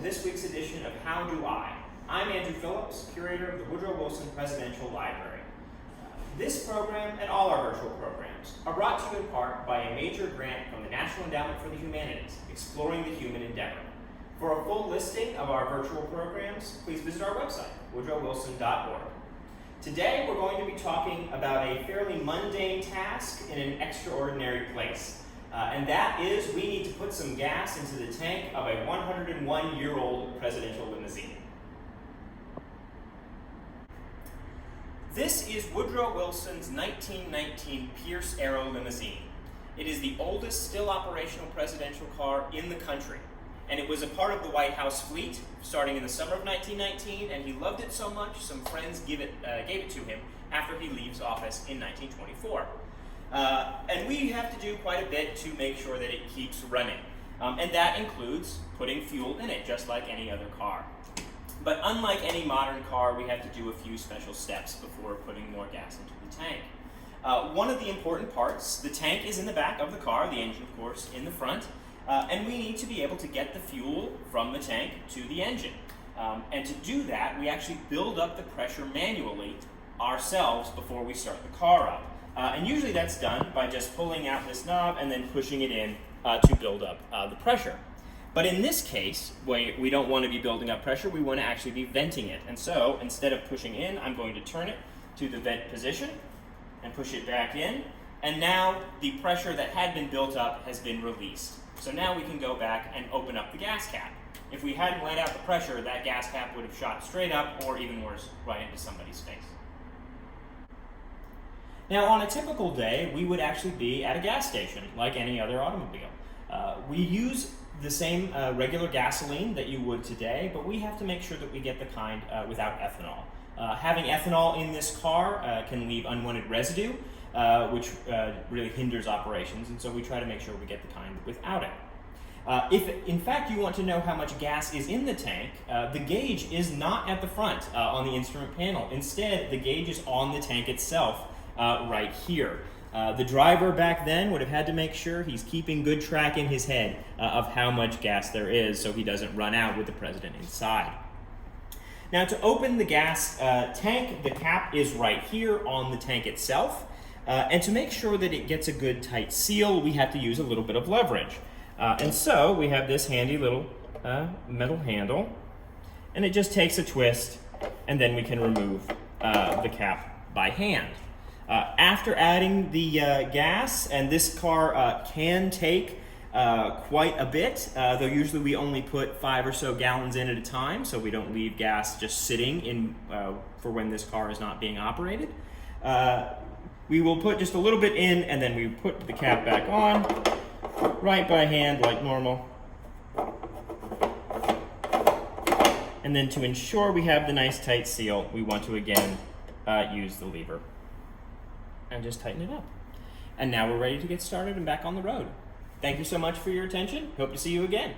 this week's edition of How Do I? I'm Andrew Phillips, curator of the Woodrow Wilson Presidential Library. This program and all our virtual programs are brought to you in part by a major grant from the National Endowment for the Humanities, Exploring the Human Endeavor. For a full listing of our virtual programs, please visit our website, woodrowwilson.org. Today we're going to be talking about a fairly mundane task in an extraordinary place. And that is, we need to put some gas into the tank of a 101-year-old presidential limousine. This is Woodrow Wilson's 1919 Pierce Arrow limousine. It is the oldest still operational presidential car in the country. And it was a part of the White House fleet starting in the summer of 1919, and he loved it so much some friends gave it to him after he leaves office in 1924. And we have to do quite a bit to make sure that it keeps running. And that includes putting fuel in it, just like any other car. But unlike any modern car, we have to do a few special steps before putting more gas into the tank. One of the important parts, the tank is in the back of the car, the engine, of course, in the front. And we need to be able to get the fuel from the tank to the engine. And to do that, we actually build up the pressure manually ourselves before we start the car up. And usually that's done by just pulling out this knob and then pushing it in to build up the pressure. But in this case, we don't want to be building up pressure, we want to actually be venting it. And so instead of pushing in, I'm going to turn it to the vent position and push it back in. And now the pressure that had been built up has been released. So now we can go back and open up the gas cap. If we hadn't let out the pressure, that gas cap would have shot straight up, or even worse, right into somebody's face. Now, on a typical day, we would actually be at a gas station, like any other automobile. We use the same regular gasoline that you would today, but we have to make sure that we get the kind without ethanol. Having ethanol in this car can leave unwanted residue, which really hinders operations, and so we try to make sure we get the kind without it. If, in fact, you want to know how much gas is in the tank, the gauge is not at the front on the instrument panel. Instead, the gauge is on the tank itself, right here. The driver back then would have had to make sure he's keeping good track in his head of how much gas there is so he doesn't run out with the president inside. Now, to open the gas tank, the cap is right here on the tank itself. And to make sure that it gets a good tight seal, we have to use a little bit of leverage. And so we have this handy little metal handle, and it just takes a twist, and then we can remove the cap by hand. After adding the gas, and this car can take quite a bit, though usually we only put 5 or so gallons in at a time, so we don't leave gas just sitting in for when this car is not being operated. We will put just a little bit in, and then we put the cap back on, right by hand like normal. And then to ensure we have the nice tight seal, we want to again use the lever and just tighten it up. And now we're ready to get started and back on the road. Thank you so much for your attention. Hope to see you again.